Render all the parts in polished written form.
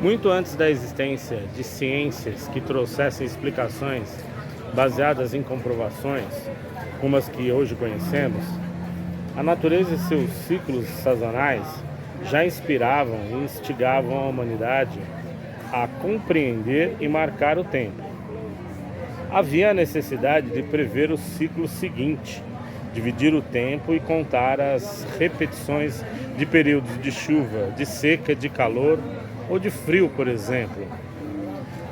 Muito antes da existência de ciências que trouxessem explicações baseadas em comprovações, como as que hoje conhecemos, a natureza e seus ciclos sazonais já inspiravam e instigavam a humanidade a compreender e marcar o tempo. Havia a necessidade de prever o ciclo seguinte, dividir o tempo e contar as repetições de períodos de chuva, de seca, de calor ou de frio, por exemplo.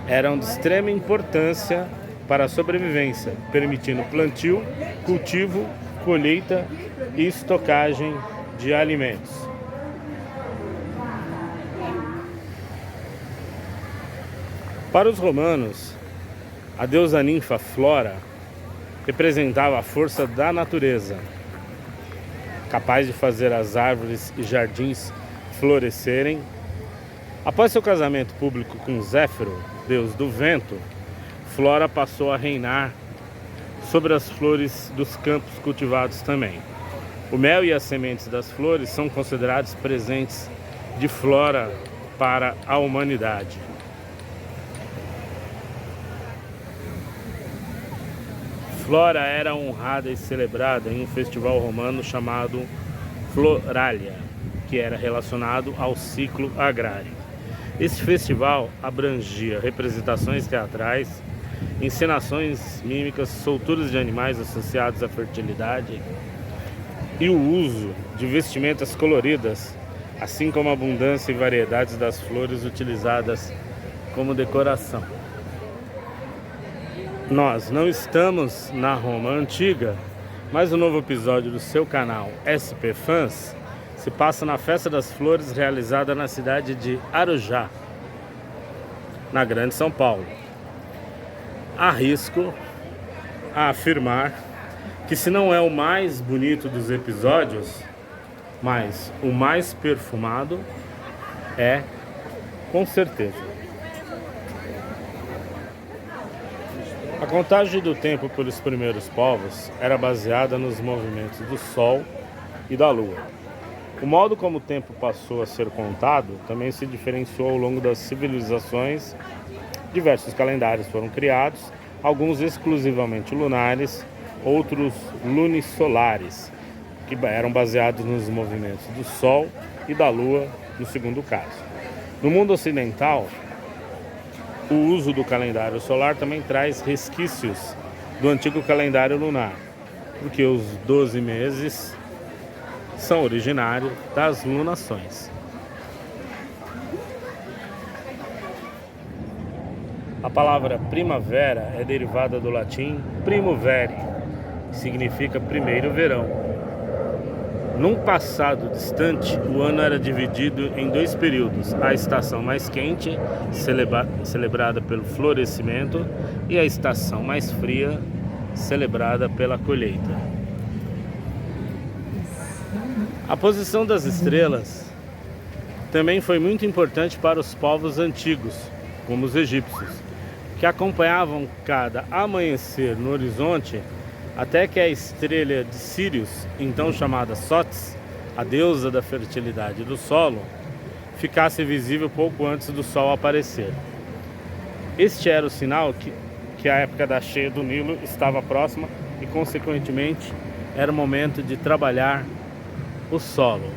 Eram de extrema importância para a sobrevivência, permitindo plantio, cultivo, colheita e estocagem de alimentos. Para os romanos, a deusa ninfa Flora representava a força da natureza, capaz de fazer as árvores e jardins florescerem. Após seu casamento público com Zéfiro, deus do vento, Flora passou a reinar sobre as flores dos campos cultivados também. O mel e as sementes das flores são considerados presentes de Flora para a humanidade. Flora era honrada e celebrada em um festival romano chamado Floralia, que era relacionado ao ciclo agrário. Esse festival abrangia representações teatrais, encenações mímicas, solturas de animais associados à fertilidade e o uso de vestimentas coloridas, assim como a abundância e variedades das flores utilizadas como decoração. Nós não estamos na Roma Antiga, mas o novo episódio do seu canal SP Fãs se passa na Festa das Flores, realizada na cidade de Arujá, na Grande São Paulo. Arrisco a afirmar que, se não é o mais bonito dos episódios, mas o mais perfumado, é, com certeza. A contagem do tempo pelos primeiros povos era baseada nos movimentos do Sol e da Lua. O modo como o tempo passou a ser contado também se diferenciou ao longo das civilizações. Diversos calendários foram criados, alguns exclusivamente lunares, outros lunisolares, que eram baseados nos movimentos do Sol e da Lua, no segundo caso. No mundo ocidental, o uso do calendário solar também traz resquícios do antigo calendário lunar, porque os 12 meses são originários das lunações. A palavra primavera é derivada do latim primavere, que significa primeiro verão. Num passado distante, o ano era dividido em dois períodos: a estação mais quente, celebrada pelo florescimento, e a estação mais fria, celebrada pela colheita. A posição das estrelas também foi muito importante para os povos antigos, como os egípcios, que acompanhavam cada amanhecer no horizonte até que a estrela de Sírius, então chamada Sotes, a deusa da fertilidade do solo, ficasse visível pouco antes do sol aparecer. Este era o sinal que a época da cheia do Nilo estava próxima e, consequentemente, era o momento de trabalhar o solo.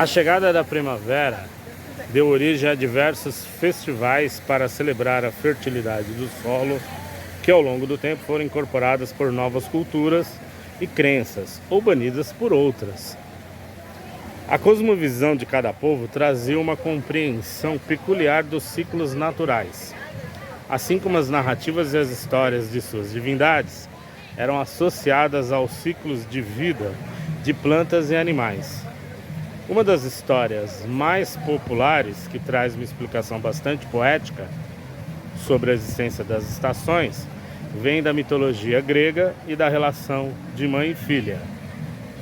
A chegada da primavera deu origem a diversos festivais para celebrar a fertilidade do solo, que ao longo do tempo foram incorporadas por novas culturas e crenças, ou banidas por outras. A cosmovisão de cada povo trazia uma compreensão peculiar dos ciclos naturais, assim como as narrativas e as histórias de suas divindades eram associadas aos ciclos de vida de plantas e animais. Uma das histórias mais populares, que traz uma explicação bastante poética sobre a existência das estações, vem da mitologia grega e da relação de mãe e filha,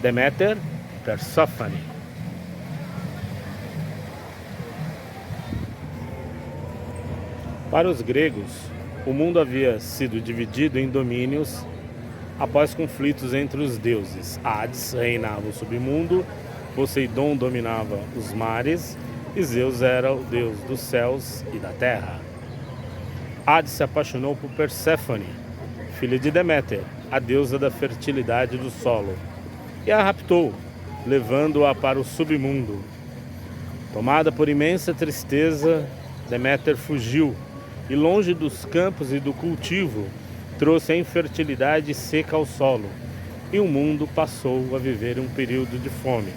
Deméter e Persófone. Para os gregos, o mundo havia sido dividido em domínios após conflitos entre os deuses. Hades reinava o submundo, Poseidon dominava os mares e Zeus era o deus dos céus e da terra. Hades se apaixonou por Perséfone, filha de Deméter, a deusa da fertilidade do solo, e a raptou, levando-a para o submundo. Tomada por imensa tristeza, Deméter fugiu e, longe dos campos e do cultivo, trouxe a infertilidade seca ao solo, e o mundo passou a viver um período de fome.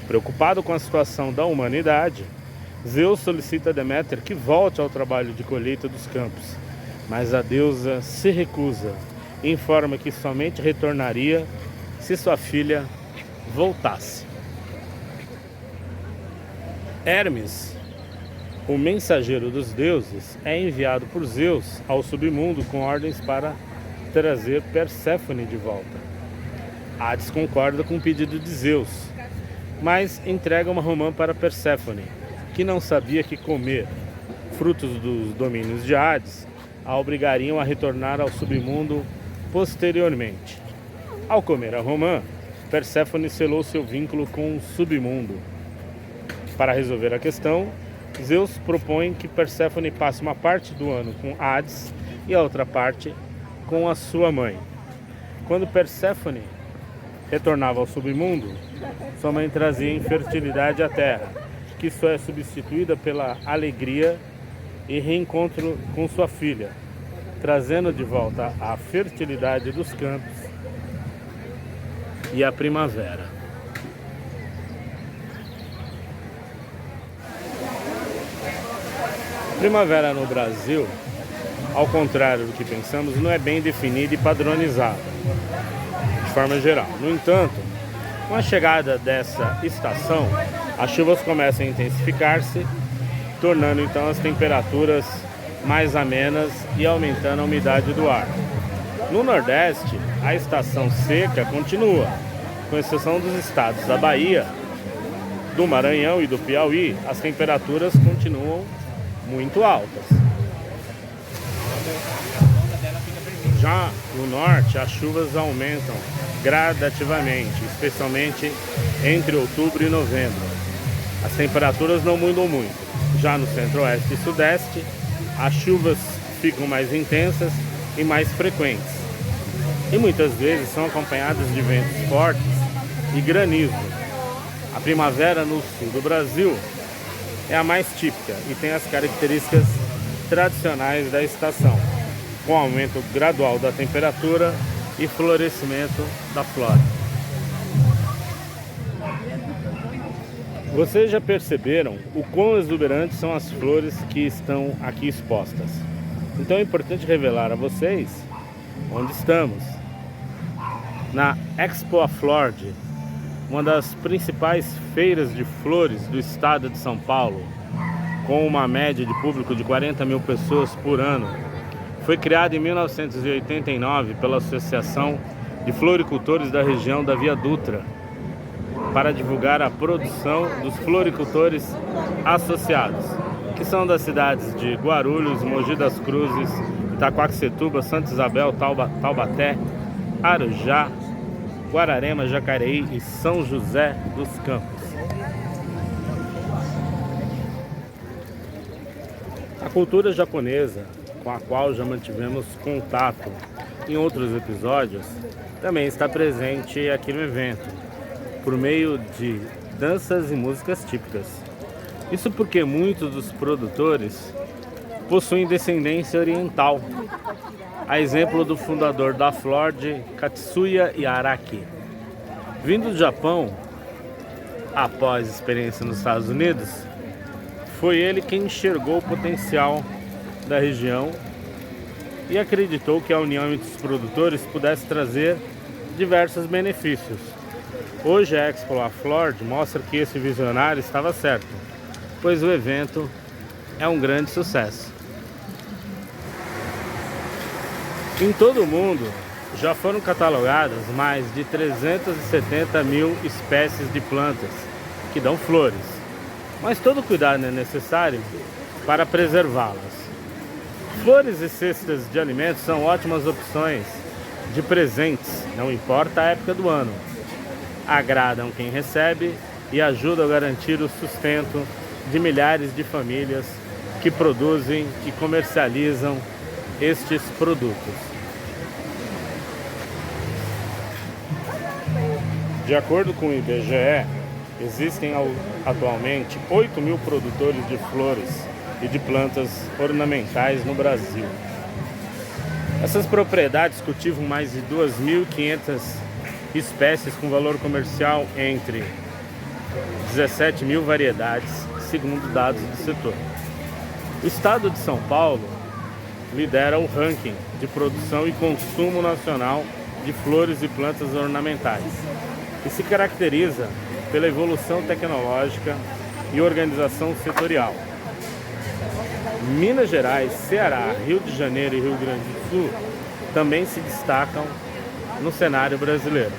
Preocupado com a situação da humanidade, Zeus solicita a Deméter que volte ao trabalho de colheita dos campos, mas a deusa se recusa e informa que somente retornaria se sua filha voltasse. Hermes, o mensageiro dos deuses, é enviado por Zeus ao submundo com ordens para trazer Perséfone de volta. Hades concorda com o pedido de Zeus, mas entrega uma romã para Perséfone, que não sabia que comer frutos dos domínios de Hades a obrigariam a retornar ao submundo posteriormente. Ao comer a romã, Perséfone selou seu vínculo com o submundo. Para resolver a questão, Zeus propõe que Perséfone passe uma parte do ano com Hades e a outra parte com a sua mãe. Quando Perséfone retornava ao submundo, sua mãe trazia infertilidade à terra, que só é substituída pela alegria e reencontro com sua filha, trazendo de volta a fertilidade dos campos e a primavera. Primavera no Brasil, ao contrário do que pensamos, não é bem definida e padronizada, de forma geral. No entanto, com a chegada dessa estação, as chuvas começam a intensificar-se, tornando então as temperaturas mais amenas e aumentando a umidade do ar. No Nordeste, a estação seca continua, com exceção dos estados da Bahia, do Maranhão e do Piauí, as temperaturas continuam muito altas. Já no norte, as chuvas aumentam gradativamente, especialmente entre outubro e novembro. As temperaturas não mudam muito. Já no centro-oeste e sudeste, as chuvas ficam mais intensas e mais frequentes, e muitas vezes são acompanhadas de ventos fortes e granizo. A primavera no sul do Brasil é a mais típica e tem as características tradicionais da estação, com aumento gradual da temperatura e florescimento da flora. Vocês já perceberam o quão exuberantes são as flores que estão aqui expostas? Então é importante revelar a vocês onde estamos. Na Expo Aflord, uma das principais feiras de flores do estado de São Paulo, com uma média de público de 40 mil pessoas por ano, foi criada em 1989 pela Associação de Floricultores da região da Via Dutra, para divulgar a produção dos floricultores associados, que são das cidades de Guarulhos, Mogi das Cruzes, Itaquaquecetuba, Santa Isabel, Taubaté, Arujá, Guararema, Jacareí e São José dos Campos. A cultura japonesa, com a qual já mantivemos contato em outros episódios, também está presente aqui no evento, por meio de danças e músicas típicas. Isso porque muitos dos produtores possuem descendência oriental, a exemplo do fundador da Ford, Katsuya Araki. Vindo do Japão, após experiência nos Estados Unidos, foi ele quem enxergou o potencial da região e acreditou que a união entre os produtores pudesse trazer diversos benefícios. Hoje a Expo La Ford mostra que esse visionário estava certo, pois o evento é um grande sucesso. Em todo o mundo já foram catalogadas mais de 370 mil espécies de plantas que dão flores, mas todo cuidado é necessário para preservá-las. Flores e cestas de alimentos são ótimas opções de presentes, não importa a época do ano. Agradam quem recebe e ajudam a garantir o sustento de milhares de famílias que produzem e comercializam estes produtos. De acordo com o IBGE, existem atualmente 8 mil produtores de flores e de plantas ornamentais no Brasil. Essas propriedades cultivam mais de 2.500 espécies com valor comercial entre 17 mil variedades, segundo dados do setor. O estado de São Paulo lidera o ranking de produção e consumo nacional de flores e plantas ornamentais e se caracteriza pela evolução tecnológica e organização setorial. Minas Gerais, Ceará, Rio de Janeiro e Rio Grande do Sul também se destacam no cenário brasileiro.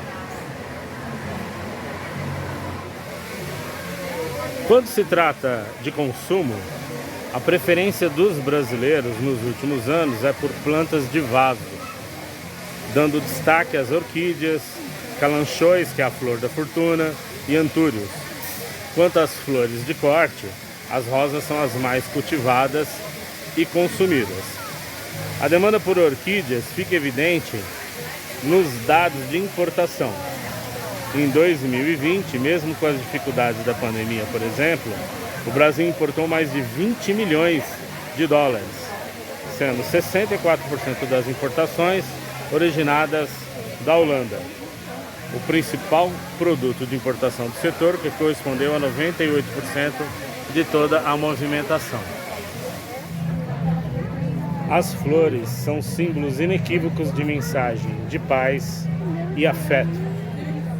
Quando se trata de consumo, a preferência dos brasileiros nos últimos anos é por plantas de vaso, dando destaque às orquídeas, calanchões, que é a flor da fortuna, e antúrios. Quanto às flores de corte, as rosas são as mais cultivadas e consumidas. A demanda por orquídeas fica evidente nos dados de importação. Em 2020, mesmo com as dificuldades da pandemia, por exemplo, o Brasil importou mais de 20 milhões de dólares, sendo 64% das importações originadas da Holanda, o principal produto de importação do setor, que correspondeu a 98% de toda a movimentação. As flores são símbolos inequívocos de mensagem de paz e afeto,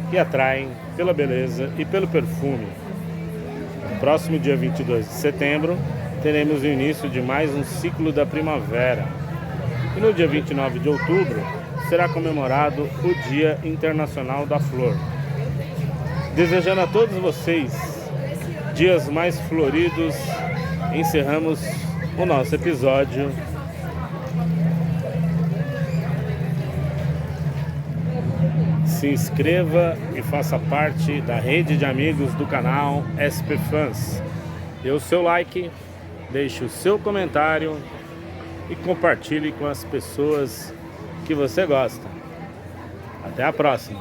que atraem pela beleza e pelo perfume. No próximo dia 22 de setembro, teremos o início de mais um ciclo da primavera. E no dia 29 de outubro, será comemorado o Dia Internacional da Flor. Desejando a todos vocês dias mais floridos, encerramos o nosso episódio. Se inscreva e faça parte da rede de amigos do canal SP Fãs. Dê o seu like, deixe o seu comentário e compartilhe com as pessoas que você gosta. Até a próxima!